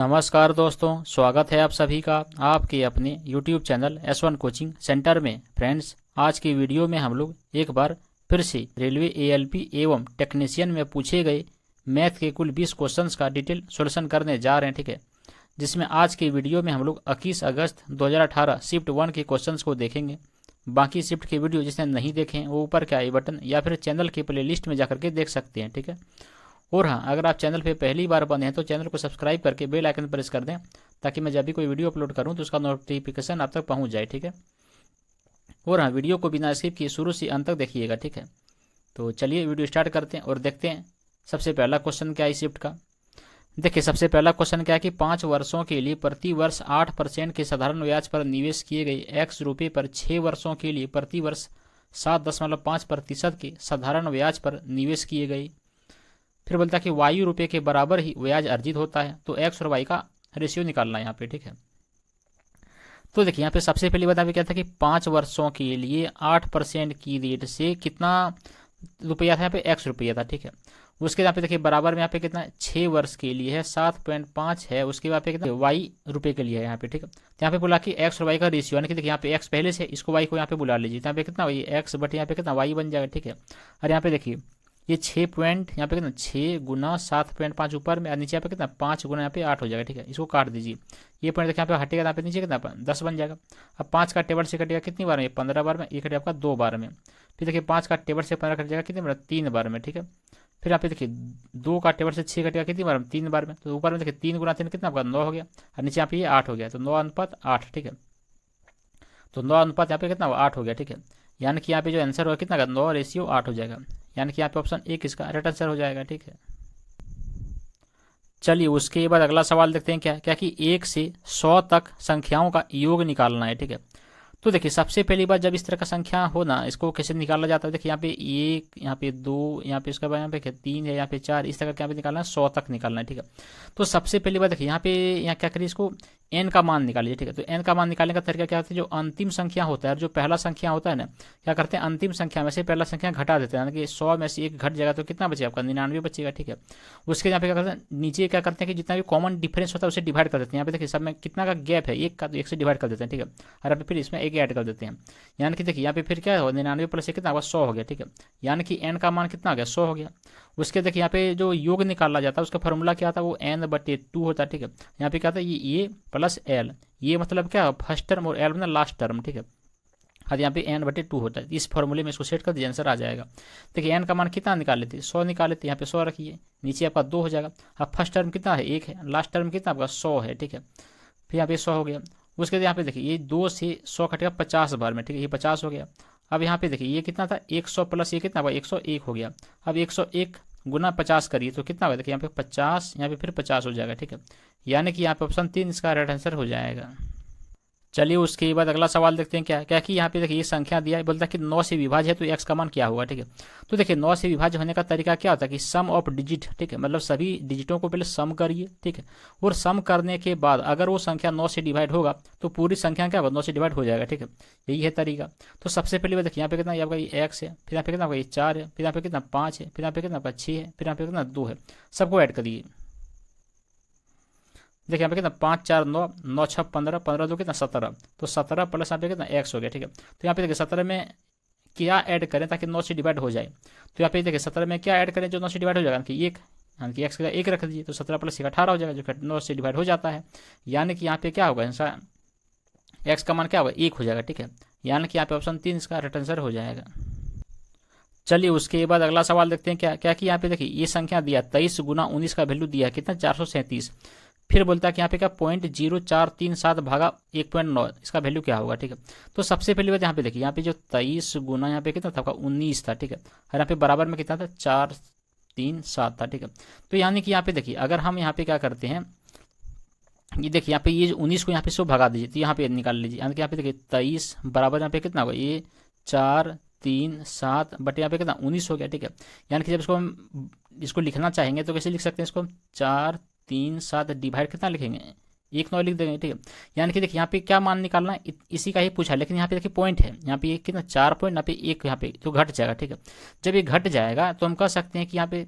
नमस्कार दोस्तों, स्वागत है आप सभी का आपके अपने YouTube channel S1 coaching centre में। फ्रेंड्स, आज की वीडियो में हम लोग एक बार फिर से रेलवे ALP एवं टेक्नीशियन में पूछे गए मैथ के कुल 20 क्वेश्चंस का डिटेल सॉल्यूशन करने जा रहे हैं। ठीक है, जिसमें आज की वीडियो में हम लोग 21 अगस्त 2018 शिफ्ट 1 के क्वेश्चंस को देखेंगे। बाकी शिफ्ट के वीडियो जिसने नहीं देखे वो ऊपर के आई बटन या फिर चैनल के प्ले लिस्ट में जाकर के देख सकते हैं। ठीक है, और हाँ, अगर आप चैनल पे पहली बार बने हैं तो चैनल को सब्सक्राइब करके बेल आइकन प्रेस कर दें, ताकि मैं जब भी कोई वीडियो अपलोड करूं तो उसका नोटिफिकेशन आप तक पहुंच जाए। ठीक है, और हाँ, वीडियो को बिना स्किप किए शुरू से अंत तक देखिएगा। ठीक है, तो चलिए वीडियो स्टार्ट करते हैं और देखते हैं सबसे पहला क्वेश्चन क्या है शिफ्ट का। देखिए, सबसे पहला क्वेश्चन क्या है कि 5 वर्षों के लिए प्रति वर्ष 8% के साधारण ब्याज पर निवेश किए गए X रुपये पर 6 वर्षों के लिए प्रति वर्ष 7.5% के साधारण ब्याज पर निवेश किए गए। फिर बोलता है कि वायु रुपये के बराबर ही ब्याज अर्जित होता है, तो एक्स और वाई का रेशियो निकालना है यहाँ पे। ठीक है, तो देखिए यहाँ पे सबसे पहली बात यहाँ पे क्या था कि 5 वर्षों के लिए 8% की रेट से कितना रुपया था, यहाँ पे एक्स रुपया था। ठीक है, उसके यहाँ पे देखिए बराबर में यहाँ पे कितना 6 वर्ष के लिए है 7.5 है, उसके बाद पे कितना वाई रुपये के लिए है यहाँ पे। ठीक है, तो यहाँ पे बोला कि एक्स और वाई का रेशियो, यानी कि देखिए यहाँ पे एक्स पहले से, इसको वाई को यहाँ पे बुला लीजिए, तो यहाँ पे कितना वही एक्स बट यहाँ पे कितना वाई बन जाएगा। ठीक है, और यहाँ पे देखिए ये 6 पॉइंट यहाँ पे कितना 6 गुना 7.5 ऊपर में, और नीचे यहाँ पे कितना 5 गुना यहाँ पे 8 हो जाएगा। ठीक है, इसको काट दीजिए, ये पॉइंट देखिए यहाँ पे हटेगा, यहाँ पे नीचे कितना 10 बन जाएगा। अब 5 का टेबल से कटेगा कितनी बार में, 15 बार में, ये कटेगा आपका 2 बार में। फिर देखिए 5 का टेबल से 15 कट जाएगा कितनी बार, 3 बार में। ठीक है, फिर यहाँ पे देखिए 2 का टेबल से 6 कटेगा कितनी बार में, 3 बार में। तो ऊपर में देखिए 3 गुना 3 कितना आपका 9 हो गया, और नीचे यहाँ पे ये 8 हो गया, तो 9:8। ठीक है, तो 9:8 यहाँ पे कितना 8 हो गया। ठीक है, यानी कि यहाँ पे जो आंसर होगा कितना 9:8 हो जाएगा, यानी कि यहाँ पे ऑप्शन 1 इसका राइट आंसर हो जाएगा। ठीक है, चलिए उसके बाद अगला सवाल देखते हैं क्या क्या कि 1 से 100 तक संख्याओं का योग निकालना है। ठीक है, तो देखिए सबसे पहली बार जब इस तरह का संख्या हो ना, इसको कैसे निकाला जाता है। देखिए यहाँ पे 1, यहाँ पे 2, यहाँ पे इसके बाद यहाँ पे 3 है, यहाँ पे 4, इस तरह का यहाँ पे निकालना है, 100 तक निकालना है। ठीक है, तो सबसे पहली बार देखिए यहाँ पे यहाँ क्या करिए, इसको n का मान निकालिए। ठीक है, तो n का मान निकालने का तरीका क्या होता है, जो अंतिम संख्या होता है और जो पहला संख्या होता है ना, क्या करते हैं अंतिम संख्या में से पहला संख्या घटा देते हैं, यानी कि 100 में से 1 घट जाएगा तो कितना बचेगा आपका 99 बचेगा। ठीक है, उसके यहाँ पे क्या करते हैं नीचे क्या करते हैं कि जितना भी कॉमन डिफरेंस होता है उसे डिवाइड कर देते हैं। यहाँ पे देखिए सब में कितना का गैप है, 1 का, तो 1 से डिवाइड कर देते हैं। ठीक है, और यहाँ पे फिर इसमें 1 ऐड कर देते हैं, यानी कि देखिए यहाँ पे फिर क्या हो 99 प्लस 1 कितना होगा 100 हो गया। ठीक है, यानी कि n का मान कितना हो गया 100 हो गया। उसके देखिए यहाँ पे जो योग निकाला जाता है उसका फॉर्मूला क्या था, वो n/2 होता है। ठीक है, यहाँ पे क्या था ये प्लस l, ये मतलब क्या फर्स्ट टर्म और l मतलब लास्ट टर्म। ठीक है, और यहाँ पे n/2 होता है, इस फॉर्मूले में इसको सेट कर दीजिए, आंसर आ जाएगा। देखिए n का मान कितना निकाल लेते 100 निकाल लेते, यहाँ पे 100 रखिए, नीचे आपका 2 हो जाएगा। अब फर्स्ट टर्म कितना है 1 है, लास्ट टर्म कितना आपका 100 है। ठीक है, फिर यहाँ पे 100 हो गया। उसके बाद यहाँ पे देखिए ये 2 से 100 कटेगा 50 बार में। ठीक है, ये 50 हो गया। अब यहाँ पे देखिए ये कितना था 100 प्लस ये कितना हुआ 101 हो गया। अब 101 गुना 50 करिए तो कितना होगा, देखिए यहाँ पे 50, यहाँ पे फिर 50 हो जाएगा। ठीक है, यानी कि यहाँ पे ऑप्शन 3 इसका राइट आंसर हो जाएगा। चलिए उसके बाद अगला सवाल देखते हैं क्या क्या कि यहाँ पे देखिए ये संख्या दिया है, बोलता है कि 9 से विभाज्य है तो एक्स का मान क्या होगा। ठीक है, तो देखिए 9 से विभाज्य होने का तरीका क्या होता है कि सम ऑफ डिजिट। ठीक है, मतलब सभी डिजिटों को पहले सम करिए। ठीक है, और सम करने के बाद अगर वो संख्या 9 से डिवाइड होगा तो पूरी संख्या क्या होगा 9 से डिवाइड हो जाएगा। ठीक है, यही है तरीका। तो सबसे पहले बात देखिए यहाँ पे कितना आपका ये एक्स है, फिर यहाँ पे कितना आपका ये 4 है, फिर यहाँ पे कितना 5 है, फिर यहाँ पे कितना आपका 6 है, फिर यहाँ पे कितना 2 है, सबको ऐड करिए। देखिए यहाँ पे कितना 5 4 9, 9 6 15, 15 2 कितना 17, तो 17 प्लस यहाँ पे कितना एक्स हो गया। ठीक है, तो यहाँ पे देखिए 17 में क्या ऐड करें ताकि 9 से डिवाइड हो जाए, तो यहाँ पे देखिए 17 में क्या ऐड करें जो 9 से डिवाइड हो जाएगा कि 1, यानी कि एक्स का 1 रख दीजिए, तो 17 प्लस 1 18 हो जाएगा, जो 9 से डिवाइड हो जाता है। यानी कि यहाँ पे क्या होगा आंसर, एक्स का मान क्या होगा 1 हो जाएगा। ठीक है, यानी कि यहाँ पे ऑप्शन 3 इसका राइट आंसर हो जाएगा। चलिए उसके बाद अगला सवाल देखते हैं क्या क्या कि यहाँ पे देखिए ये संख्या दिया 23 गुना 19 का वैल्यू दिया है कितना 437। फिर बोलता है कि यहाँ पे क्या 0.0437 भागा 1.9 इसका वैल्यू क्या होगा। ठीक है, तो सबसे पहली बात यहाँ पे देखिए यहाँ पे जो 23 गुना यहाँ पे कितना था आपका 19 था। ठीक है, और यहाँ पे बराबर में कितना था 437 था। ठीक है, तो यानी कि यहाँ पे देखिए अगर हम यहाँ पे क्या करते हैं, ये देखिए यहाँ पे ये 19 को यहाँ पे 100 भगा दीजिए, तो यहाँ पे निकाल लीजिए, यानी कि यहाँ पे देखिए 23 बराबर यहाँ पे कितना होगा ये 437 बट यहाँ पे कितना 19 हो गया। ठीक है, यानी कि जब इसको हम इसको लिखना चाहेंगे तो कैसे लिख सकते हैं, इसको 437 डिवाइड कितना लिखेंगे 1 9 लिख देंगे। ठीक है, यानी कि देखिए यहाँ पे क्या मान निकालना है इसी का ही पूछा, लेकिन यहाँ पे देखिए पॉइंट है, यहाँ पे कितना 4 पॉइंट, यहाँ पे 1 यहाँ पे तो घट जाएगा। ठीक है, जब ये घट जाएगा तो हम कह सकते हैं कि यहाँ पे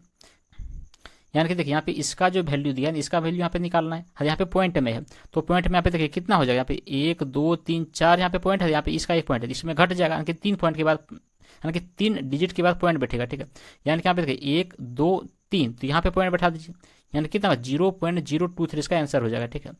यानी कि देखिए यहाँ पे इसका जो वैल्यू दिया है इसका वैल्यू यहाँ पे निकालना है, यहाँ पे पॉइंट में है, तो पॉइंट में यहाँ पे देखिए कितना हो जाएगा, यहाँ पे 1 2 3 4 यहाँ पे पॉइंट है, यहाँ पे इसका एक पॉइंट है, इसमें घट जाएगा, यानी कि 3 पॉइंट के बाद, यानी कि 3 डिजिट के बाद पॉइंट बैठेगा, ठीक है। यानी कि यहाँ पे देखिए 1 2 3, तो यहाँ पे पॉइंट बैठा दीजिए, यानी कितना 0.023 इसका आंसर हो जाएगा, ठीक है।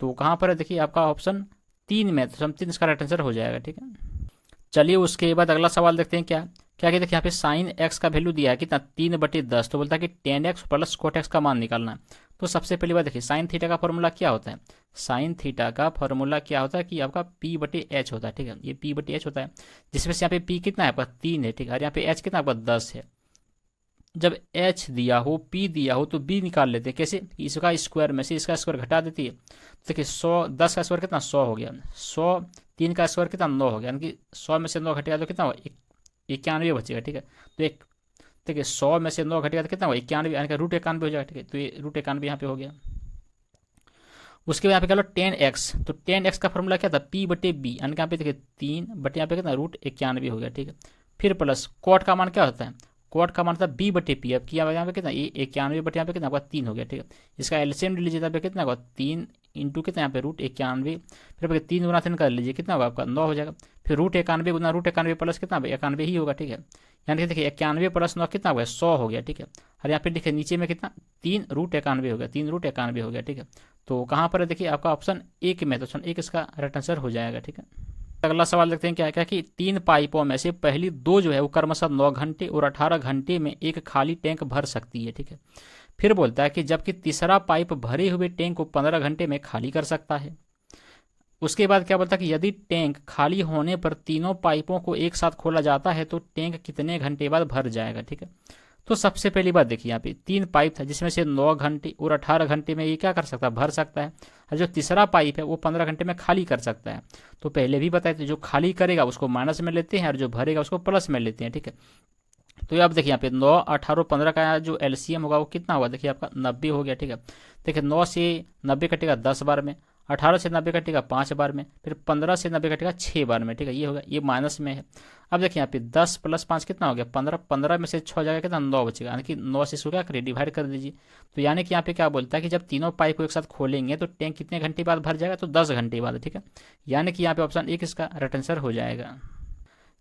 तो कहाँ पर है देखिए आपका ऑप्शन 3 में, तो समथिंग इसका राइट आंसर हो जाएगा, ठीक है। चलिए उसके बाद अगला सवाल देखते हैं क्या क्या देखिए यहाँ पे साइन एक्स का वैल्यू दिया है कितना 3/10, तो बोलता है कि ten x plus cot x का मान निकालना है। तो सबसे पहली बात देखिए साइन थीटा का फॉर्मूला क्या होता है, साइन थीटा का फॉर्मूला क्या होता है कि आपका P/H होता है, ठीक है, ये P/H होता है, जिसमें से यहाँ पे P कितना है आपका 3 है, ठीक है, और यहाँ पे H कितना आपका 10 है। जब H दिया हो P दिया हो तो B निकाल लेते हैं, कैसे, इसका स्क्वायर में से इसका स्क्वायर घटा देती है, तो देखिए 100 10 का स्क्वायर कितना 100 हो गया, 100 3 का स्क्वायर कितना 9 हो गया, यानी कि 100 में से 9 घटेगा तो कितना होगा 91 बचेगा, ठीक है। तो एक देखिए 100 में से 9 घटेगा तो कितना होगा 91, यानी कि √91 हो जाएगा, ठीक है। तो ये √91 यहाँ पे हो गया। उसके बाद यहाँ पे कह लो 10x, तो 10x का फॉर्मूला क्या था P/B, यानी कि यहाँ पे देखिए 3 यहाँ पे कितना √91 हो गया, ठीक है। फिर प्लस कॉट का मान क्या होता है, कॉट का मान था B/P, अब किया यहाँ पे कितना ये 91 यहाँ पे कितना होगा 3 हो गया, ठीक है। इसका एलसीएम ले लीजिए, यहाँ पे कितना होगा 3 इंटू कितना यहाँ पे √91, फिर 3 गुना 3 कर लीजिए कितना होगा आपका 9 हो जाएगा, फिर √91 गुना √91 प्लस कितना 91 ही होगा, ठीक है। यानी कि देखिए 91 प्लस 9 कितना हो गया 100 हो गया, ठीक है। और यहाँ पे देखिए नीचे में कितना 3 √91 हो गया, 3 √91 हो गया, ठीक है। तो कहाँ पर है देखिए आपका ऑप्शन 1 में, तो ऑप्शन 1 इसका राइट आंसर हो जाएगा, ठीक है। अगला सवाल देखते हैं क्या क्या कि 3 पाइपों में से पहली 2 जो है वो क्रमशः 9 घंटे और 18 घंटे में एक खाली टैंक भर सकती है, ठीक है। फिर बोलता है कि जबकि तीसरा पाइप भरे हुए टैंक को 15 घंटे में खाली कर सकता है। उसके बाद क्या बोलता है कि यदि टैंक खाली होने पर तीनों पाइपों को एक साथ खोला जाता है तो टैंक कितने घंटे बाद भर जाएगा, ठीक है। तो सबसे पहली बात देखिए यहाँ पे 3 पाइप था जिसमें से 9 घंटे और 18 घंटे में ये क्या कर सकता है भर सकता है, और जो तीसरा पाइप है वो 15 घंटे में खाली कर सकता है। तो पहले भी बताए थे जो खाली करेगा उसको माइनस में लेते हैं और जो भरेगा उसको प्लस में लेते हैं, ठीक है। तो अब देखिए यहाँ पे 9 18 15 का जो एलसीएम होगा वो कितना होगा देखिए आपका 90 हो गया, ठीक है। देखिए 9 से 90 कटेगा 10 बार में, 18 से 90 कटेगा 5 बार में, फिर 15 से 90 कटेगा 6 बार में, ठीक है। ये होगा ये माइनस में है। अब देखिए यहाँ पे 10 + 5 कितना हो गया 15, 15 में से 6 जाएगा कितना 9 बचेगा, यानी कि 9 से इसको क्या करिए डिवाइड कर दीजिए। तो यानी कि यहाँ पे क्या बोलता है कि जब तीनों पाइप को एक साथ खोलेंगे तो टैंक कितने घंटे बाद भर जाएगा, तो 10 घंटे बाद, ठीक है। यानी कि यहाँ पे ऑप्शन 1 इसका राइट आंसर हो जाएगा।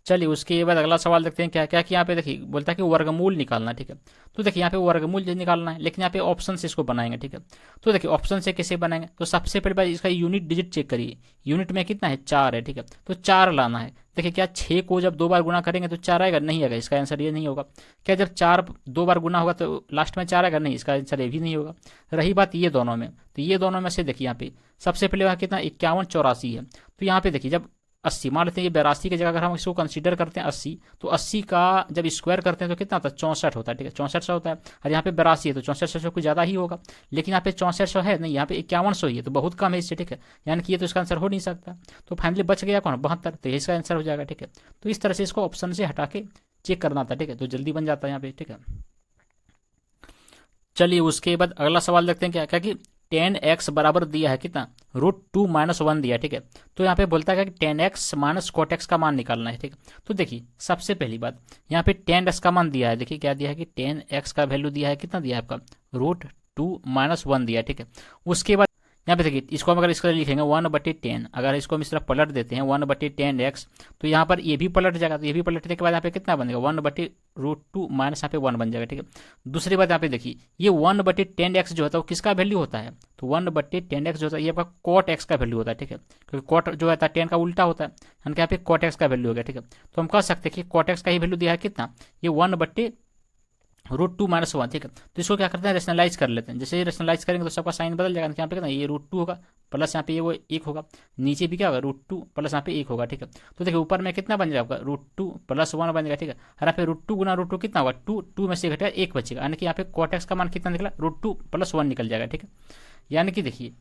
चलिए उसके बाद अगला सवाल देखते हैं क्या क्या कि यहाँ पे देखिए बोलता है कि वर्गमूल निकालना, ठीक है। तो देखिए यहाँ पे वर्गमूल जो निकालना है, लेकिन यहाँ पे ऑप्शन से इसको बनाएंगे, ठीक है। तो देखिए ऑप्शन से कैसे बनाएंगे, तो सबसे पहले बात इसका यूनिट डिजिट चेक करिए, यूनिट में कितना है 4 है, ठीक है। तो 4 लाना है। देखिए क्या 6 को जब 2 बार गुना करेंगे तो 4 आएगा, नहीं आएगा, इसका आंसर ये नहीं होगा। क्या जब 4 2 बार गुना होगा तो लास्ट में 4 आएगा, नहीं, इसका आंसर ये भी नहीं होगा। रही बात ये दोनों में, तो ये दोनों में से देखिए यहाँ पे सबसे पहले वहाँ कितना 51 84 है। तो यहाँ पे देखिए जब 80 मान लेते हैं, ये 82 की जगह अगर हम इसको कंसीडर करते हैं 80, तो 80 का जब स्क्वायर करते हैं तो कितना होता है 64 होता है, ठीक है, 6400 होता है। और यहाँ पे 82 है तो 6400 से कुछ ज़्यादा ही होगा, लेकिन यहाँ पे 6400 है नहीं, यहाँ पे 5100 ही है, तो बहुत कम है इससे, ठीक है। यानी कि ये तो इसका आंसर हो नहीं सकता। तो फाइनली बच गया कौन 72, तो इसका आंसर हो जाएगा, ठीक है। तो इस तरह से इसको ऑप्शन से हटा के चेक करना था, ठीक है, तो जल्दी बन जाता है यहाँ पे, ठीक है। चलिए उसके बाद अगला सवाल देखते हैं क्या क्या कि 10x बराबर दिया है कितना √2 - 1 दिया, ठीक है। तो यहाँ पे बोलता है कि 10x - cot x का मान निकालना है, ठीक है। तो देखिए सबसे पहली बात यहाँ पे 10x का मान दिया है, देखिए क्या दिया है कि 10x का वैल्यू दिया है कितना दिया है आपका √2 - 1 दिया, ठीक है। उसके बाद यहाँ पे देखिए इसको हम अगर इसको लिखेंगे 1/10, अगर इसको हम इस तरह पलट देते हैं 1/10x, तो यहाँ पर ये भी पलट जाएगा, तो ये भी पलटने के बाद यहाँ पे कितना बनेगा 1/√2 माइनस यहाँ पे 1 बन जाएगा, ठीक है। दूसरी बात यहाँ पे देखिए ये 1/10x जो होता है वो किसका वैल्यू होता है, तो 1/10x जो होता है ये आपका cot x का वैल्यू होता है, ठीक है। क्योंकि cot जो होता है 10 का उल्टा होता है, यानी कि यहाँ पे cot x का वैल्यू हो गया, ठीक है। तो हम कह सकते हैं कि cot x का ही वैल्यू दिया है कितना ये 1/√2 - 1, ठीक है। तो इसको क्या करते हैं रेशनलाइज कर लेते हैं, जैसे रेशनलाइज करेंगे तो सबका साइन बदल जाएगा, यहाँ पे कितना ये √2 होगा प्लस यहाँ पे ये वो 1 होगा, नीचे भी क्या होगा √2 प्लस यहाँ पे 1 होगा, ठीक है। तो देखिए ऊपर में कितना बन जाएगा √2 + 1 बन जाएगा, ठीक है। और यहाँ पे √2 गुना √2 कितना होगा 2, 2 में से घटेगा 1 बचेगा, यानी कि यहाँ पे cot x का मान कितना निकला √2 + 1 निकल जाएगा, ठीक है। यानी कि देखिए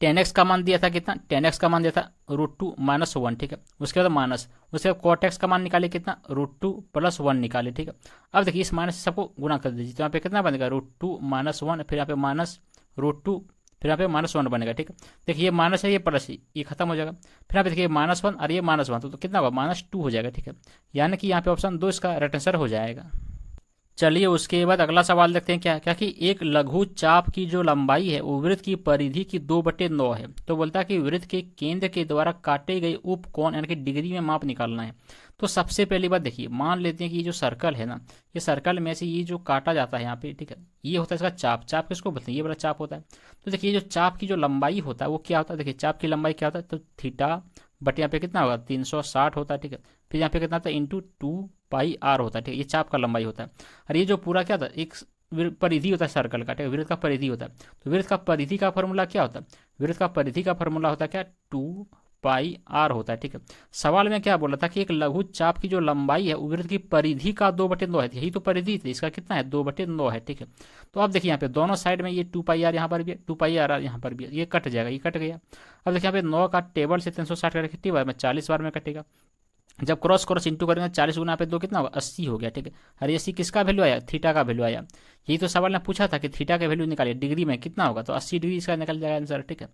10x का मान दिया था कितना 10x का मान दिया था √2 - 1, ठीक है। उसके बाद माइनस, उसके बाद cot x का मान निकाले कितना √2 + 1 निकाले, ठीक है। अब देखिए इस माइनस से सबको गुना कर दीजिए, तो यहाँ पे कितना बनेगा √2 - 1, फिर यहाँ पे माइनस √2, फिर यहाँ पे -1 बनेगा, ठीक है। देखिए ये माइनस है ये प्लस ये खत्म हो जाएगा, फिर यहाँ पे देखिए -1 और ये -1 तो कितना होगा -2 हो जाएगा, ठीक है। यानी कि यहाँ पे ऑप्शन 2 इसका राइट आंसर हो जाएगा। चलिए उसके बाद अगला सवाल देखते हैं क्या क्या कि एक लघु चाप की जो लंबाई है वो वृत्त की परिधि की 2/9 है। तो बोलता है कि वृत्त के केंद्र के द्वारा काटे गए उपकोण यानी कि डिग्री में माप निकालना है। तो सबसे पहली बात देखिए, मान लेते हैं कि ये जो सर्कल है ना, ये सर्कल में से ये जो काटा जाता है यहाँ पे, ठीक है, ये होता है इसका चाप। चाप किसको बोलते हैं? ये वाला चाप होता है। तो देखिए, ये जो चाप की जो लंबाई होता है वो क्या होता है, देखिए चाप की लंबाई क्या होता है, तो थीटा बट यहाँ पे कितना होगा 360 होता है, ठीक है। फिर यहाँ पे कितना होता है इंटू 2πr होता है, ठीक है, ये चाप का लंबाई होता है। और ये जो पूरा क्या होता है, एक परिधि होता है सर्कल का, ठीक है, वृत्त का परिधि होता है। तो वृत्त का परिधि का फॉर्मूला क्या होता है? वृत्त का परिधि का फॉर्मूला होता है क्या, 2πr होता है, ठीक है। सवाल में क्या बोला था कि एक लघु चाप की जो लंबाई है वृत्त की परिधि का 2/9 है, यही तो परिधि थी, इसका कितना है 2/9 है, ठीक है। तो अब देखिए यहाँ पे दोनों साइड में ये 2πr यहाँ पर भी है, 2πr यहाँ पर भी है, ये कट जाएगा, ये कट गया। अब देखिए यहाँ पे 9 का टेबल से 360 का कितनी बार में 40 बार में कटेगा। जब क्रॉस क्रॉस इंटू करेंगे 40 गुना पे 2 कितना होगा 80 हो गया, ठीक है। और 80 किसका वैल्यू आया, थीटा का वैल्यू आया। यही तो सवाल ने पूछा था कि थीटा का वैल्यू निकालिए डिग्री में कितना होगा, तो 80 डिग्री इसका निकल जाएगा आंसर, ठीक है।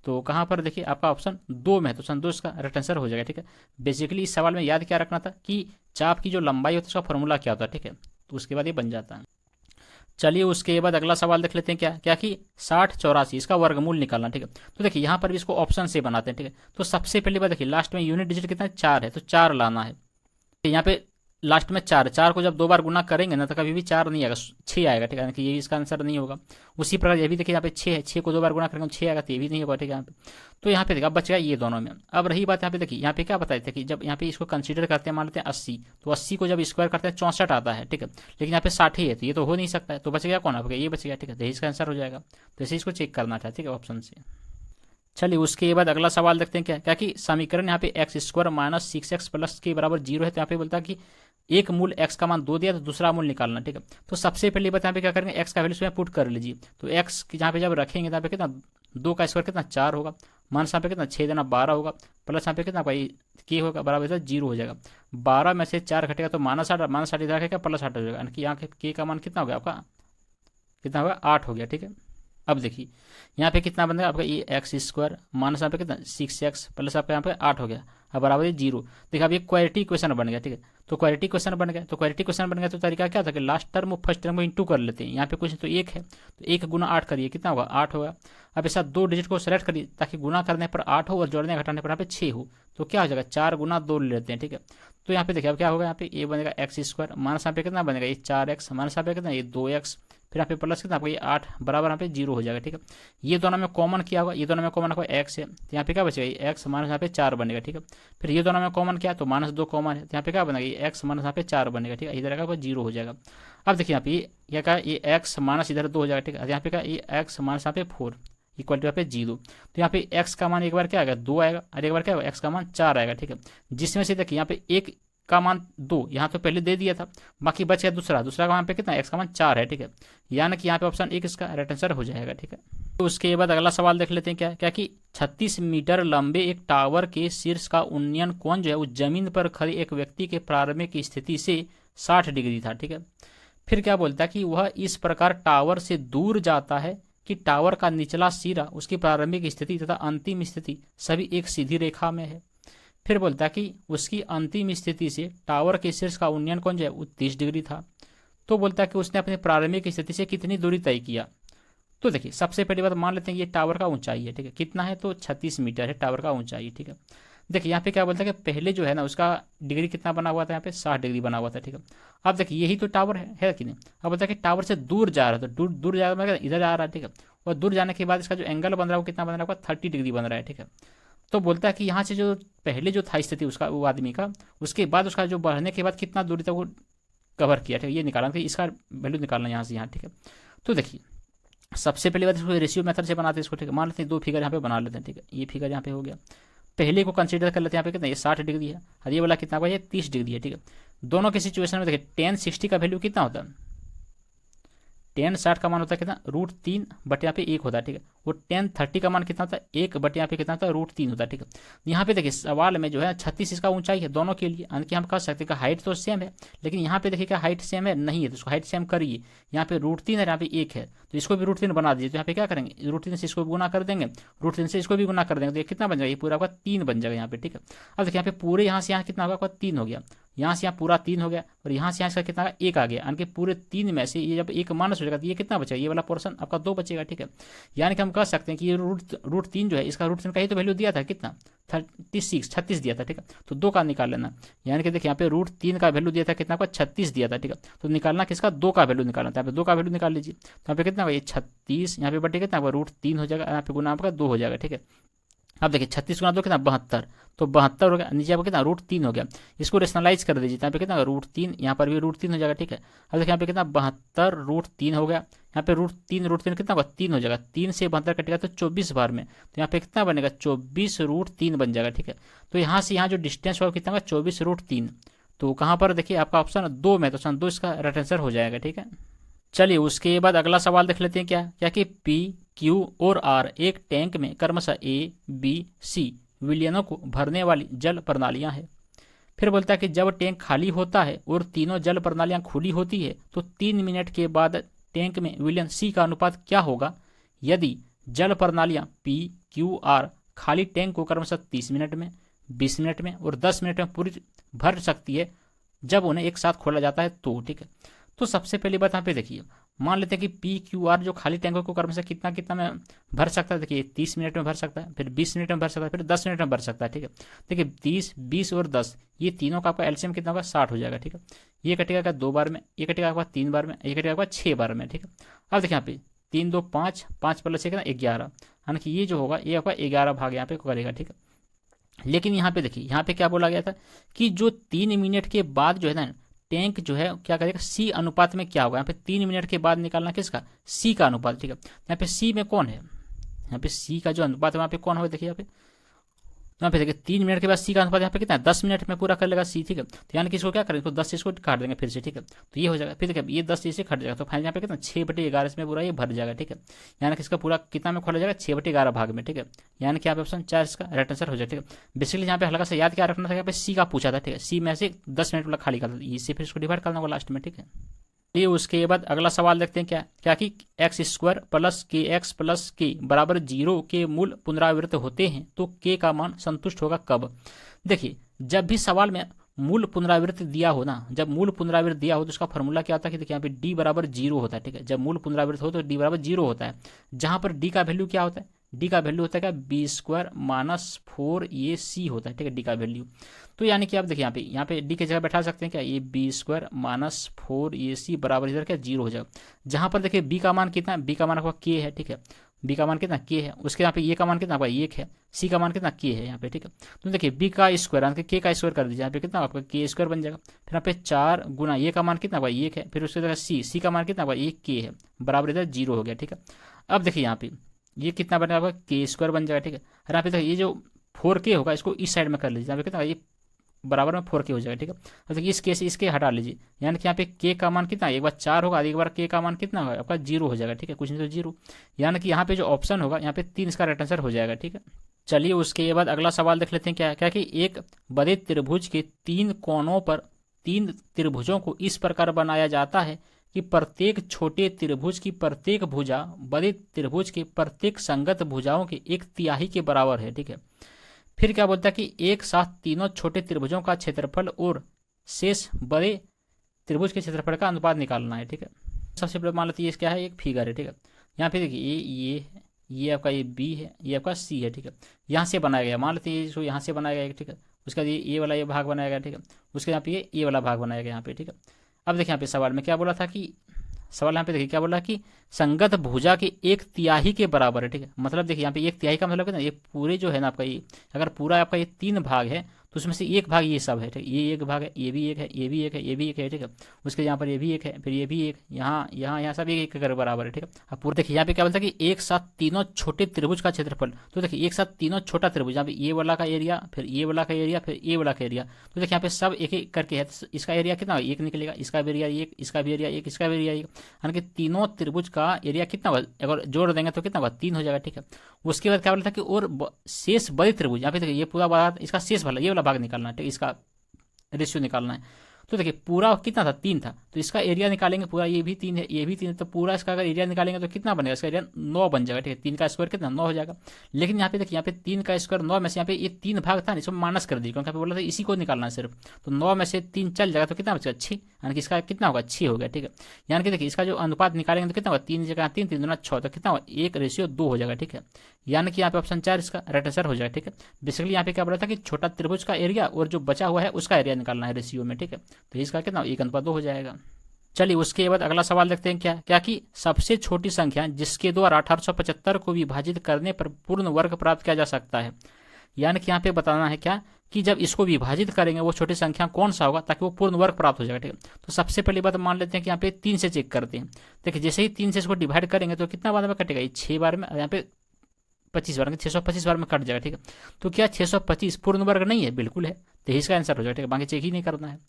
तो कहाँ पर देखिए आपका ऑप्शन 2 में है, तो ऑप्शन 2 इसका राइट आंसर हो जाएगा, ठीक है। बेसिकली इस सवाल में याद क्या रखना था कि चाप की जो लंबाई होती है उसका फॉर्मूला क्या होता है, ठीक है। तो उसके बाद ये बन जाता है। चलिए उसके बाद अगला सवाल देख लेते हैं क्या क्या कि 6084 इसका वर्गमूल निकालना, ठीक है। तो देखिए यहाँ पर भी इसको ऑप्शन से बनाते हैं, ठीक है। तो सबसे पहली बात देखिए, लास्ट में यूनिट डिजिट कितना है 4 है, तो 4 लाना है। यहाँ पे लास्ट में 4 को जब 2 बार गुना करेंगे ना तो कभी भी 4 नहीं आएगा, 6 आएगा, ठीक है, कि ये इसका आंसर नहीं होगा। उसी प्रकार ये भी देखिए यहाँ पे 6 है, 6 को 2 बार गुना करेंगे 6 आएगा, तो ये भी नहीं होगा, ठीक है। यहाँ पे तो यहाँ पे देखिए अब बच गया ये दोनों में। अब रही बात यहाँ पे देखिए, यहाँ पे क्या बताए थे कि जब यहाँ पे इसको कंसीडर करते हैं मान लेते हैं 80, तो 80 को जब स्क्वायर करते हैं 64 आता है, ठीक है। लेकिन यहाँ पे 60 ही है, तो ये तो हो नहीं सकता है, तो बच गया कौन आपका, ये बच गया, ठीक है। तो इसका आंसर हो जाएगा। तो इसे इसको चेक करना था, ठीक है, ऑप्शन से। चलिए उसके बाद अगला सवाल देखते हैं क्या क्या कि समीकरण यहाँ पे x² - 6x प्लस के बराबर 0 है। तो यहाँ पे बोलता है कि एक मूल x का मान 2 दिया तो दूसरा मूल निकालना, ठीक है। तो सबसे पहले बात यहाँ पे क्या करेंगे, x का वैल्यू पुट कर लीजिए। तो x की जहाँ पे जब रखेंगे यहाँ पे कितना 2 का स्क्वायर कितना 4 होगा, माइनस यहाँ पे कितना 6 देना 12 होगा, प्लस यहाँ पे कितना भाई के होगा बराबर 0 हो जाएगा। 12 में से 4 घटेगा तो -8 इधर रखेगा प्लस 8 हो जाएगा, यानी कि यहाँ के का मान कितना हो गया आपका, कितना होगा 8 हो गया, ठीक है। अब देखिए यहाँ पे कितना बनेगा आपका ये x² माइनस यहाँ पे कितना 6x प्लस आपका यहाँ पे 8 हो गया, अब बराबर 0। देखिए अब ये क्वालिटी क्वेश्चन बन गया, ठीक है। तो क्वालिटी क्वेश्चन बन गया, तो क्वालिटी क्वेश्चन बन गया तो तरीका क्या था कि लास्ट टर्म और फर्स्ट टर्म को इंटू कर लेते हैं। यहाँ पे कुछ तो 1 है, तो 1 गुना 8 करिए कितना होगा 8 होगा। अब ऐसा 2 डिजिट को सेलेक्ट करिए ताकि गुना करने पर 8 हो और जोड़ने घटाने पर यहाँ पे 6 हो, तो क्या हो जाएगा 4 गुना 2 ले लेते हैं, ठीक है। तो यहाँ पे देखिए अब क्या होगा, यहाँ पे ये बनेगा x² माइनस यहाँ पे कितना बनेगा ये 4x माइनस यहाँ पे कितना ये 2x, फिर यहाँ पे प्लस कितना आपको ये 8 बराबर यहाँ पे 0 हो जाएगा, ठीक है। ये दोनों में कॉमन किया होगा, ये दोनों में कॉमन आपका x है, तो यहाँ पे क्या बचेगा ये x माइनस यहाँ पे 4 बनेगा, ठीक है। फिर ये दोनों में कॉमन किया तो -2 कॉमन है, तो यहाँ पे क्या बनेगा ये x माइनस यहाँ पे 4 बनेगा, ठीक है। इधर का 0 हो जाएगा। अब देखिए यहाँ पे ये क्या ये x माइनस इधर 2 हो जाएगा, ठीक है। यहाँ पे क्या ये x माइनस यहाँ पे 4 इक्वल टू यहाँ पे 0। तो यहाँ पे x का मान एक बार क्या आएगा 2 आएगा और एक बार क्या होगा x का मान 4 आएगा, ठीक है। जिसमें से देखिए यहाँ पे एक का मान 2 यहाँ तो पहले दे दिया था, बाकी बच गया दूसरा का मान पे कितना x का मान 4 है, ठीक है। यानी कि यहाँ पे ऑप्शन 1 इसका राइट आंसर हो जाएगा, ठीक है। तो उसके बाद अगला सवाल देख लेते हैं क्या क्या कि 36 मीटर लंबे एक टावर के शीर्ष का उन्नयन कोण जो है वो जमीन पर खड़े एक व्यक्ति के प्रारंभिक स्थिति से 60 डिग्री था, ठीक है। फिर क्या बोलता है कि वह इस प्रकार टावर से दूर जाता है कि टावर का निचला सिरा उसकी प्रारंभिक स्थिति तथा अंतिम स्थिति सभी एक सीधी रेखा में है। फिर बोलता है कि उसकी अंतिम स्थिति से टावर के शीर्ष का उन्नयन कोण जो है वो 30 डिग्री था। तो बोलता है कि उसने अपनी प्रारंभिक स्थिति से कितनी दूरी तय किया। तो देखिए सबसे पहली बात मान लेते हैं ये टावर का ऊंचाई है, ठीक है। कितना है तो 36 मीटर है टावर का ऊंचाई, ठीक है। देखिए यहाँ पे क्या बोलता है कि पहले जो है ना उसका डिग्री कितना बना हुआ था, यहाँ पे 60 डिग्री बना हुआ था, ठीक है। अब देखिए यही तो टावर है कि नहीं। अब बोलता है कि टावर से दूर जा रहा है, तो दूर जा रहा है इधर आ रहा है, ठीक है। और दूर जाने के बाद इसका जो एंगल बन रहा है वो कितना बन रहा है 30 डिग्री बन रहा है, ठीक है। तो बोलता है कि यहाँ से जो पहले जो था स्थिति उसका वो आदमी का, उसके बाद उसका जो बढ़ने के बाद कितना दूरी तक वो कवर किया, ठीक है। ये निकालना कि इसका वैल्यू निकालना यहाँ से यहाँ, ठीक है। तो देखिए सबसे पहली बात इसको रेशियो मेथड से बनाते हैं इसको, ठीक है। मान लेते हैं 2 फिगर यहाँ पे बना लेते हैं, ठीक है। ये फिगर यहाँ पे हो गया, पहले को कंसीडर कर लेते हैं। यहाँ पे कितना ये 60 डिग्री है और ये वाला कितना ये 30 डिग्री है, ठीक है। दोनों के सिचुएशन में देखिए tan 60 का वैल्यू कितना होता है, tan 60 का मान होता है कितना √3 बट यहाँ पे 1 होता है, ठीक है। वो tan 30 का मान कितना होता है, 1 बटे यहाँ पे कितना होता है, √3 होता है। ठीक है, यहाँ पे देखिए सवाल में जो है 36 इसका ऊंचाई है दोनों के लिए, यानी कि हम कह सकते हैं कि हाइट तो सेम है, लेकिन यहाँ पे देखिए क्या हाइट सेम है, नहीं है, तो उसको हाइट सेम करिए। यहाँ पे √3 है, यहाँ पे 1 है, तो इसको भी √3 बना दीजिए। तो यहाँ पे क्या करेंगे, √3 से इसको गुना कर देंगे, √3 से इसको भी गुना कर देंगे, तो ये कितना बन जाएगा, ये पूरा आपका 3 बन जाएगा यहाँ पे। ठीक है, अब देखिए यहाँ पे पूरे यहाँ से यहाँ कितना होगा, आपका 3 हो गया, यहाँ से यहाँ पूरा 3 हो गया, और यहाँ से यहाँ इसका कितना 1 आ गया, यानी कि पूरे 3 में से ये जब 1 माइनस हो जाएगा तो ये कितना बचेगा, ये वाला पोर्शन आपका 2 बचेगा। ठीक है, यानी कि हम कह सकते हैं कि ये √3 जो है, इसका √3 का ही तो वैल्यू दिया था, कितना 36 दिया था। ठीक है, तो 2 का निकाल लेना, यानी कि देखिए यहाँ पे √3 का वैल्यू दिया था कितना, आपका 36 दिया था। ठीक है, तो निकालना किसका, 2 का वैल्यू निकालना था, यहाँ पे 2 का वैल्यू निकाल लीजिए। तो यहाँ पे कितना होगा, ये 36 यहाँ पे बटे कितना √3 हो जाएगा, यहाँ पे गुना आपका 2 हो जाएगा। ठीक है, अब देखिए 36 गुना 2 कितना 72, तो 72 हो गया, नीचे आपको कितना √3 हो गया, इसको रेशनलाइज कर दीजिए, यहाँ पे कितना √3, यहाँ पर भी √3 हो जाएगा। ठीक है, अब देखिए यहाँ पे कितना 72 √3 हो गया, यहाँ पे √3 कितना होगा, 3 हो जाएगा, 3 से 72 कटेगा तो 24 बार में, तो यहाँ पे कितना बनेगा 24 √3 बन जाएगा। ठीक है, तो यहाँ से यहाँ जो डिस्टेंस होगा कितना होगा 24 √3, तो कहाँ पर देखिए आपका ऑप्शन 2 में, तो ऑप्शन 2 इसका राइट आंसर हो जाएगा। ठीक है, चलिए उसके बाद अगला सवाल देख लेते हैं, क्या कि P, Q और R एक टैंक में क्रमशः A, B, C विलयनों को भरने वाली जल प्रणालियां हैं। फिर बोलता है कि जब टैंक खाली होता है और तीनों जल प्रणालियां खुली होती है तो 3 मिनट के बाद टैंक में विलयन C का अनुपात क्या होगा यदि जल प्रणालियां P, Q, R खाली टैंक को क्रमशः 30 मिनट में, 20 मिनट में और 10 मिनट में पूरी भर सकती है जब उन्हें एक साथ खोला जाता है तो। ठीक है, तो सबसे पहली बात यहाँ पे देखिए, मान लेते हैं कि PQR जो खाली टैंकों को क्रम से कितना कितना में भर सकता है, देखिए 30 मिनट में भर सकता है, फिर 20 मिनट में भर सकता है, फिर 10 मिनट में भर सकता है। ठीक है, देखिए 30, 20 और 10 ये तीनों का आपका एलसीएम कितना होगा, 60 हो जाएगा। ठीक है, ये कटेगा 2 बार में, ये कटेगा आपका 3 बार में, ये कटेगा 6 बार में। ठीक है, अब देखिए यहाँ पे 3 2 5, 5 प्लस 6 कितना 11, यानी कि ये जो होगा ये आपका 11 भाग यहाँ पे करेगा। ठीक है, लेकिन यहाँ पे देखिए, यहाँ पे क्या बोला गया था कि जो 3 मिनट के बाद जो है ना टैंक जो है क्या करेगा, सी अनुपात में क्या होगा, यहाँ पे 3 मिनट के बाद निकालना किसका, सी का अनुपात। ठीक है, यहाँ पे सी में कौन है, यहाँ पे सी का जो अनुपात है वहाँ पे कौन होगा, देखिए यहाँ पे देखिए 3 मिनट के बाद सी का अनुपात यहाँ पे कितना है, 10 मिनट में पूरा कर लेगा सी। ठीक है, तो यानी कि इसको क्या करेंगे, इसको 10 से इसको काट देंगे फिर से। ठीक है, तो ये हो जाएगा, फिर देखिए ये 10 से कट जाएगा, तो फाइनल यहाँ पे कितना 6/11 इसमें पूरा ये भर जाएगा। ठीक है, यानी कि इसका पूरा कितना में खोला जाएगा, 6/11 भाग में। ठीक है, यानी कि यहाँ पे ऑप्शन 4 इसका राइट आंसर हो जाएगा। ठीक है, बेसिकली यहाँ पे हल्का सा याद क्या रखना था, यहाँ पे सी का पूछा था। ठीक है, सी में से 10 मिनट वाला खाली करता, इससे फिर इसको डिवाइड करना होगा लास्ट में। ठीक है, ये उसके बाद अगला सवाल देखते हैं, क्या कि x² + kx + k बराबर 0 के मूल पुनरावृत्त होते हैं तो k का मान संतुष्ट होगा कब। देखिए जब भी सवाल में मूल पुनरावृत्त दिया हो ना, जब मूल पुनरावृत्त दिया हो तो उसका फॉर्मूला क्या होता है कि देखिए यहाँ पे d बराबर 0 होता है। ठीक है, जब मूल पुनरावृत्त हो तो d बराबर 0 होता है, जहां पर d का वैल्यू क्या होता है, d का वैल्यू होता है क्या, b² - 4ac होता है। ठीक है, d का वैल्यू, तो यानी कि आप देखिए यहाँ पे d की जगह बैठा सकते हैं क्या, ये b² - 4ac बराबर इधर क्या 0 हो जाएगा, जहां पर देखिए b का मान कितना है, b का मान आपका k है। ठीक है, b का मान कितना k है, उसके यहाँ पे a का मान कितना आपका 1 है, c का मान कितना k है यहाँ पे। ठीक है, तो देखिए b का स्क्वायर यानी कि k का स्क्वायर कर दीजिए, यहाँ पे कितना आपका k² बन जाएगा, फिर यहाँ पे 4 गुना a का मान कितना आपका 1 है, फिर उसके जगह c का मान कितना आपका 1 k है, बराबर इधर 0 हो गया। ठीक है, अब देखिए यहाँ पे ये कितना बनेगा आपका k² बन जाएगा। ठीक है, और यहाँ पे देखिए ये जो 4k होगा इसको इस साइड में कर लीजिए, यहाँ पे कितना ये बराबर में 4k हो जाएगा। ठीक है, तो इस k से इसके हटा लीजिए, यानी कि यहाँ पे k का मान कितना, एक बार 4 होगा, एक बार k का मान कितना होगा आपका 0 हो जाएगा। ठीक है, कुछ नहीं तो 0, यानी कि यहाँ पे जो ऑप्शन होगा यहाँ पे 3 इसका राइट आंसर हो जाएगा। ठीक है, चलिए उसके बाद अगला सवाल देख लेते हैं, क्या कि एक बड़े त्रिभुज के 3 कोनों पर 3 त्रिभुजों को इस प्रकार बनाया जाता है कि प्रत्येक छोटे त्रिभुज की प्रत्येक भुजा बड़े त्रिभुज के प्रत्येक संगत भुजाओं के 1/3 के बराबर है। ठीक है, फिर क्या बोलता है कि एक साथ तीनों छोटे त्रिभुजों का क्षेत्रफल और शेष बड़े त्रिभुज के क्षेत्रफल का अनुपात निकालना है। ठीक है, सबसे पहले मान लेते हैं ये क्या है, एक फिगर है। ठीक है, यहाँ पे देखिए ये आपका ये बी है, ये आपका सी है। ठीक है, यहाँ से बनाया गया, मान लेते हैं इसको यहाँ से बनाया गया। ठीक है, उसका ये वाला ये भाग बनाया गया। ठीक है, उसके यहाँ पे ये वाला भाग बनाया गया यहाँ पे। ठीक है, अब देखिए यहाँ पे सवाल में क्या बोला था कि सवाल यहाँ पे देखिए क्या बोला कि संगत भुजा के 1/3 के बराबर है। ठीक है, मतलब देखिए यहाँ पे 1/3 का मतलब कितना, ये पूरे जो है ना आपका ये अगर पूरा आपका ये 3 भाग है तो उसमें से एक भाग ये सब है, ठीक है, ये एक भाग है, ये भी एक है, ये भी एक है, ये भी एक है, ठीक है, उसके यहाँ पर ये भी एक है, फिर ये भी एक, यहाँ यहाँ यहाँ सब एक एक कर बराबर है, ठीक है। अब पूरा देखिए यहाँ पे क्या बोलता है कि एक साथ तीनों छोटे त्रिभुज का क्षेत्रफल, तो देखिए एक साथ तीनों छोटा त्रिभुज, यहाँ पे ये वाला का एरिया, फिर ये वाला का एरिया, फिर ये वाला का एरिया, तो देखिए यहाँ पे सब एक एक करके है, तो इसका एरिया कितना एक निकलेगा, इसका भी एरिया एक, इसका भी एरिया एक, इसका भी एरिया एक, यानी कि तीनों त्रिभुज का एरिया कितना होगा, अगर जोड़ देंगे तो कितना होगा 3 हो जाएगा, ठीक है। उसके बाद क्या बोला था कि और शेष बड़े त्रिभुज, यहाँ पे देखिए ये पूरा बड़ा, इसका शेष वाला ये वाला भाग निकालना है, ठीक है, इसका रेशियो निकालना है। तो देखिए पूरा कितना था 3 था, तो इसका एरिया निकालेंगे, पूरा ये भी 3 है, ये भी 3 है, तो पूरा इसका अगर एरिया निकालेंगे तो कितना बनेगा, इसका एरिया 9 बन जाएगा, ठीक है। 3 का स्क्वायर कितना 9 हो जाएगा। लेकिन यहाँ पे देखिए यहाँ पे 3 का स्क्वायर 9 में से यहाँ पे ये 3 भाग था, इसको माइनस कर दिया, क्योंकि यहाँ पे बोला था इसी को निकालना है सिर्फ, तो 9 में से 3 चल जाएगा तो कितना बचेगा 6, यानी कि इसका कितना होगा 6 हो गया, ठीक है। यानी कि देखिए इसका जो अनुपात निकालेंगे तो कितना होगा 3 जगह 3 3 दूना 6, तो कितना होगा 1:2 हो जाएगा, ठीक है। यानी कि यहाँ पे ऑप्शन 4 इसका राइट आंसर हो जाएगा, ठीक है। बेसिकली यहाँ पे क्या बोला था कि छोटा त्रिभुज का एरिया और जो बचा हुआ है उसका एरिया निकालना है रेशियो में, ठीक है। तो इसका कितना 1:2 हो जाएगा। चलिए उसके बाद अगला सवाल देखते हैं, क्या कि सबसे छोटी संख्या जिसके द्वारा 1875 को विभाजित करने पर पूर्ण वर्ग प्राप्त किया जा सकता है। यानी कि यहाँ पे बताना है क्या कि जब इसको विभाजित करेंगे वो छोटी संख्या कौन सा होगा ताकि वो पूर्ण वर्ग प्राप्त हो जाएगा, ठीक है। तो सबसे पहली बात मान लेते हैं कि यहाँ पे 3 से चेक करते हैं। देखिए जैसे ही 3 से इसको डिवाइड करेंगे तो कितना बार में कटेगा, ये 6 बार में, यहाँ पे 25 बार में, 625 बार में कट जाएगा, ठीक है। तो क्या 625 पूर्ण वर्ग नहीं है, बिल्कुल है, तो इसका आंसर हो जाएगा, ठीक है, बाकी चेक ही नहीं करना है।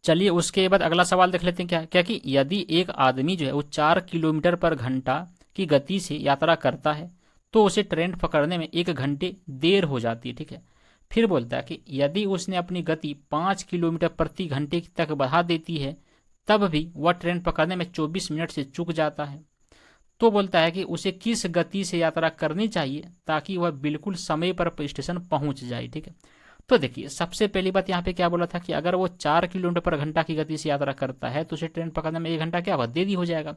चलिए उसके बाद अगला सवाल देख लेते हैं, क्या कि यदि एक आदमी जो है वो 4 किलोमीटर पर घंटा की गति से यात्रा करता है तो उसे ट्रेन पकड़ने में 1 घंटे देर हो जाती है, ठीक है। फिर बोलता है कि यदि उसने अपनी गति 5 किलोमीटर प्रति घंटे तक बढ़ा देती है तब भी वह ट्रेन पकड़ने में 24 मिनट से चूक जाता है। तो बोलता है कि उसे किस गति से यात्रा करनी चाहिए ताकि वह बिल्कुल समय पर स्टेशन पहुंच जाए, ठीक है। तो देखिए सबसे पहली बात यहाँ पे क्या बोला था कि अगर वो 4 किलोमीटर पर घंटा की गति से यात्रा करता है तो उसे ट्रेन पकड़ने में 1 घंटा क्या होगा, देरी हो जाएगा।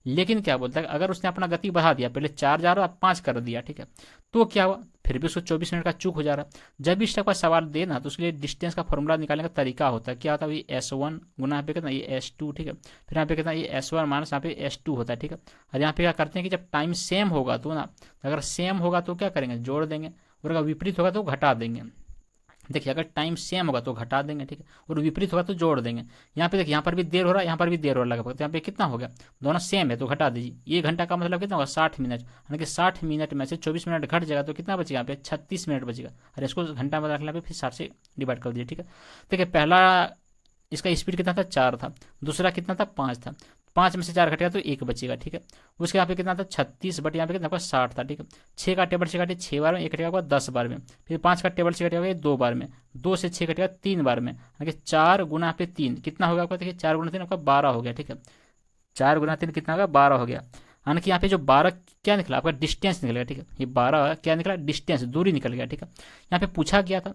लेकिन क्या बोलता है अगर उसने अपना गति बढ़ा दिया, पहले 4 जा रहा 5 कर दिया, ठीक है, तो क्या हुआ, फिर भी उसको 24 मिनट का चूक हो जा रहा है। जब भी इस टाइप का सवाल देना तो उसके लिए डिस्टेंस का फॉर्मूला निकालने का तरीका होता है, क्या होता है, ये S1 गुना यहाँ पे कितना ये S2, ठीक है, फिर यहाँ पे कितना ये S1 माइनस यहाँ पे S2 होता है, ठीक है। और यहाँ पे क्या करते हैं कि जब टाइम सेम होगा तो ना, अगर सेम होगा तो क्या करेंगे, जोड़ देंगे, और अगर विपरीत होगा तो घटा देंगे। देखिए अगर टाइम सेम होगा तो घटा देंगे, ठीक है, और विपरीत होगा तो जोड़ देंगे। यहाँ पे देखिए यहाँ पर भी देर हो रहा है, यहाँ पर भी देर हो रहा है, लगभग, तो यहाँ पे कितना हो गया, दोनों सेम है तो घटा दीजिए। 1 घंटा का मतलब कितना होगा 60 मिनट, यानी कि 60 मिनट में से 24 मिनट घट जाएगा तो कितना बचेगा यहाँ पे 36 मिनट बचेगा। और इसको घंटा में रखना पे फिर 60 से डिवाइड कर दीजिए, ठीक है। देखिए पहला इसका स्पीड कितना था 4 था, दूसरा कितना था 5 था, 5 में से 4 घटेगा तो 1 बचेगा, ठीक है। उसके यहाँ पे कितना था 36, बट यहाँ पे कितना 60 था, ठीक है। 6 का टेबल से काटे 6 बार में, 1 घटेगा 10 बार में, फिर 5 का टेबल से घटेगा 2 बार में, 2 से 6 घटेगा 3 बार में, यानी कि 4 गुना पे 3 कितना होगा आपका, देखिए 4 गुना 3 आपका 12 हो गया, ठीक है। 4 गुना 3 कितना होगा 12 हो गया, यानी कि यहाँ पे जो 12 क्या निकला आपका डिस्टेंस निकल गया, ठीक है। ये 12 क्या निकला, डिस्टेंस, दूरी निकल गया, ठीक है। यहाँ पे पूछा क्या था,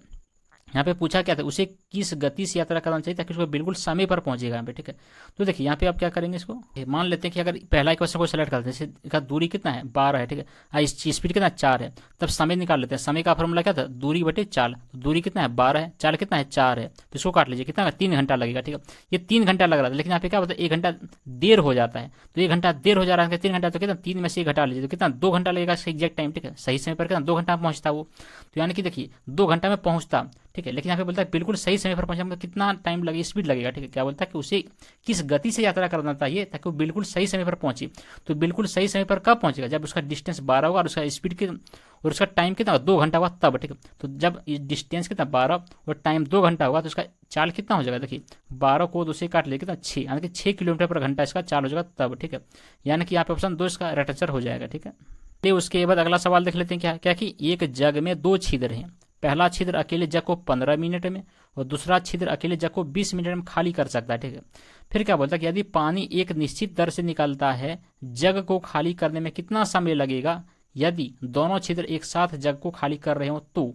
यहाँ पे पूछा क्या था, उसे किस गति से यात्रा करना चाहिए ताकि उसको बिल्कुल समय पर पहुंचेगा यहाँ पे, ठीक है। तो देखिए यहाँ पे आप क्या करेंगे, इसको मान लेते हैं कि अगर पहला क्वेश्चन को सेलेक्ट करते हैं, इसका दूरी कितना है 12 है, ठीक है, इसकी स्पीड कितना 4 है, तब समय निकाल लेते हैं। समय का फॉर्मूला क्या था, दूरी बटे चाल, तो दूरी कितना है 12 है, चाल कितना है 4 है, तो इसको काट लीजिए, कितना 3 घंटा लगेगा, ठीक है। ये 3 घंटा लग रहा था, लेकिन यहाँ पे क्या होता है 1 घंटा देर हो जाता है, तो 1 घंटा देर हो जा रहा है, 3 घंटा तो कितना 3 में से 1 घटा लीजिए, तो कितना 2 घंटा लगेगा एग्जैक्ट टाइम, ठीक है। सही समय पर कितना 2 घंटा में पहुंचता वो, तो यानी कि देखिए 2 घंटा में पहुंचता, ठीक है। लेकिन यहाँ पे बोलता है बिल्कुल सही समय पर पहुंचने में कितना टाइम लगेगा, स्पीड लगेगा, ठीक है। क्या बोलता है कि उसे किस गति से यात्रा करना चाहिए ताकि वो बिल्कुल सही समय पर पहुंचे। तो बिल्कुल सही समय पर कब पहुंचेगा, जब उसका डिस्टेंस 12 होगा और उसका स्पीड के और उसका टाइम कितना होगा 2 घंटा होगा तब, ठीक है। तो जब डिस्टेंस कितना 12 और टाइम 2 घंटा होगा तो उसका चाल कितना हो जाएगा, देखिए 12 को 2 से काट ले कितना 6, यानी कि 6 किलोमीटर पर घंटा इसका चाल हो जाएगा तब, ठीक है। यानी कि यहाँ पे ऑप्शन 2 इसका राइट आंसर हो जाएगा, ठीक है। तो उसके बाद अगला सवाल देख लेते हैं, क्या कि एक जग में 2 छिद्र हैं, पहला छिद्र अकेले जग को 15 मिनट में और दूसरा छिद्र अकेले जग को 20 मिनट में खाली कर सकता है, ठीक है। फिर क्या बोलता है कि यदि पानी एक निश्चित दर से निकलता है जग को खाली करने में कितना समय लगेगा यदि दोनों छिद्र एक साथ जग को खाली कर रहे हो। तो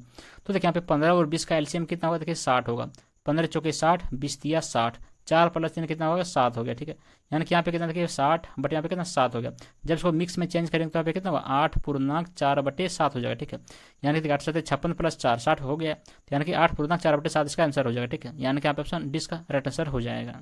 देखिए यहाँ पे 15 और 20 का एलसीएम कितना होगा, देखिए 60 होगा, 15 चौके 60, 20 दिया 60, 4 + 3 कितना होगा 7 हो गया, ठीक है। यानी कि यहाँ पे कितना देखिए 60 बट यहाँ पे कितना 7 हो गया। जब इसको मिक्स में चेंज करेंगे तो यहाँ पे कितना होगा 8/4/7 हो जाएगा, ठीक है। यानी कि 8 7 56 + 4 60 हो गया, यानी कि 8/4/7 इसका आंसर हो जाएगा, ठीक है। यानी कि यहाँ पे ऑप्शन डी का राइट आंसर हो जाएगा।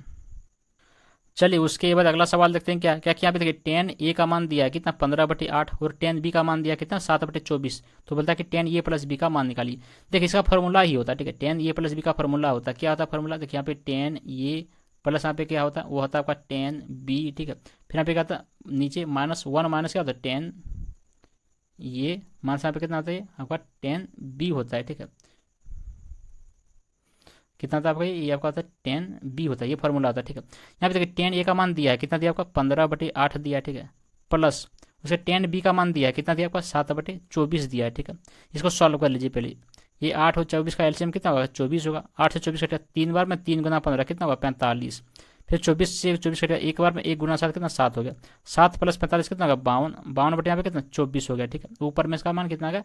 चलिए उसके बाद अगला सवाल देखते हैं क्या क्या यहाँ पे देखिए टेन ए का मान दिया है कितना 15/8 और टेन बी का मान दिया कितना 7/24। तो बोलता है कि टेन ए प्लस बी का मान निकालिए। देखिए इसका फॉर्मूला ही होता है, ठीक है, टेन ए प्लस बी का फॉर्मूला होता है। क्या होता है फॉर्मूला, देखिए यहाँ पे टेन ए प्लस यहाँ पे क्या होता है, वो होता है आपका टेन बी, ठीक है। फिर यहाँ पे क्या होता है नीचे -1 माइनस क्या होता है टेन ये माइनस यहाँ पे कितना होता है आपका टेन बी होता है, ठीक है। कितना था आपका ये आपका होता है टेन बी होता है, ये फॉर्मूला आता है, ठीक है। यहाँ पे देखिए टेन ए का मान दिया है कितना दिया आपका 15/8 दिया है, ठीक है, प्लस उसके टेन बी का मान दिया है कितना दिया आपका 7/24 दिया है, ठीक है। इसको सॉल्व कर लीजिए पहले। ये 8 और 24 का एलसीएम कितना होगा 24 होगा। 8 से 24 कटा 3 बार में 3 गुना 15 कितना होगा 45। फिर 24 से 24 कटा एक बार में 1 गुना 7 कितना 7 हो गया। 7 + 45 कितना होगा 52। 52 यहाँ पे कितना 24 हो गया, ठीक है। ऊपर में इसका मान कितना आ गया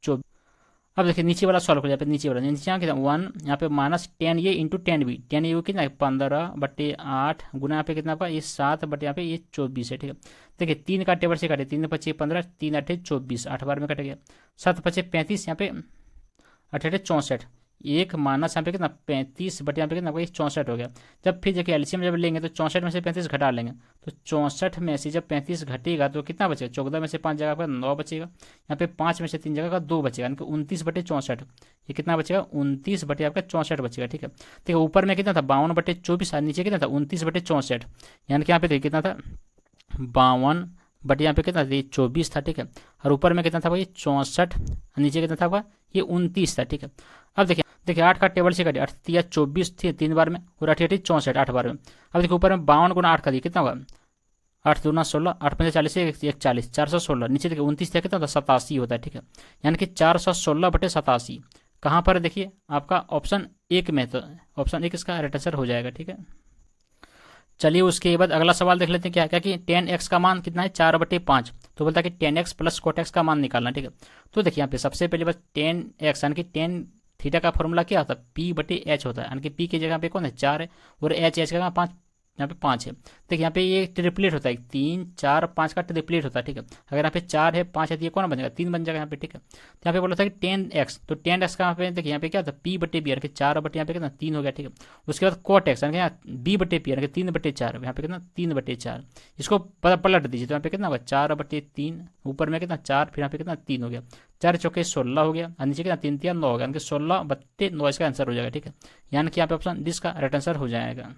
24। अब देखिए नीचे वाला सॉल्व कर यहाँ पे नीचे वाला नीचे कितना 1 यहाँ पे -10 ये इंटू 10 भी 10 ये कितना है 15/8 गुना यहाँ पे कितना आपका ये 7 यहाँ पे ये 24 है, ठीक है। देखिए 3 का टेबल से काटे 3 × 5 = 15 3 × 8 = 24 8 बार में कट गया। 7 × 5 = 35 यहाँ पे 8 × 8 = 64 एक माइनस यहाँ पे कितना 35 यहाँ पे कितना 64 हो गया। जब फिर देखिए एलसीएम जब लेंगे तो 64 में से 35 घटा लेंगे तो 64 में से जब 35 घटेगा तो कितना बचेगा 14 में से 5 जगह पर 9 बचेगा। यहाँ पे 5 में से 3 जगह का 2 बचेगा यानी कि 29/64 ये कितना बचेगा 29 आपका 64 बचेगा, ठीक है। देखिए ऊपर में कितना था 52/24 और नीचे कितना था 29/64 यानी कि यहाँ पे देखिए कितना था 52 यहाँ पे कितना था ये 24 था, ठीक है। और ऊपर में कितना था भाई 64 नीचे कितना था आपका ये 29 था, ठीक है। अब देखिए 8 का टेबल से कटे 8 या 24 थी 3 बार में और 8 × 8 = 64 8 बार में। अब देखिए ऊपर में 52 × 8 का दिया कितना होगा 8 दूना 16 8 × 5 = 40 1 40 416 नीचे देखिए 29 था कितना होता 87 होता है, ठीक है। यानी कि 416/87 कहाँ पर देखिए आपका ऑप्शन 1 में, तो ऑप्शन 1 इसका राइट आंसर हो जाएगा, ठीक है। चलिए उसके बाद अगला सवाल देख लेते हैं क्या क्या कि 10x का मान कितना है 4/5। तो बोलता है कि 10x + cot x का मान निकालना, ठीक है। तो देखिए यहाँ पे सबसे पहले बस 10x यानी कि 10 थीटा का फॉर्मूला क्या होता है P/H होता है यानी कि P की जगह पे कौन है 4 है और H का जगह 5 यहाँ पे 5 है। देखिए यहाँ पे ये ट्रिपलेट होता है 3 4 5 का ट्रिपलेट होता है, ठीक है। अगर यहाँ पे 4 है 5 है तो ये कौन बनेगा 3 बन जाएगा यहाँ पे, ठीक है। तो यहाँ पे बोला था कि 10x तो 10x का यहाँ पे देखिए यहाँ पे क्या होता है P/B यानी कि 4/, यहाँ पे कितना 3 हो गया, ठीक है। उसके बाद cot x यानी कि B/P यानी कि 3/4 यहाँ पे कितना 3/4 इसको पलट दीजिए तो यहाँ पे कितना होगा 4/3 ऊपर में कितना 4 फिर यहाँ पे कितना 3 हो गया 4 चौके 16 हो गया और नीचे कितना 3 3 9 हो गया यानी कि 16/9 इसका आंसर हो जाएगा, ठीक है। यानी कि यहाँ पे ऑप्शन डी का राइट आंसर हो जाएगा।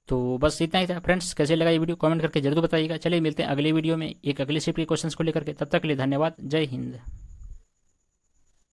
तो बस इतना ही था फ्रेंड्स, कैसे लगा ये वीडियो कमेंट करके जरूर बताइएगा। चलिए मिलते हैं अगले वीडियो में एक अगले शिफ्ट के क्वेश्चंस को लेकर के, तब तक के लिए धन्यवाद, जय हिंद।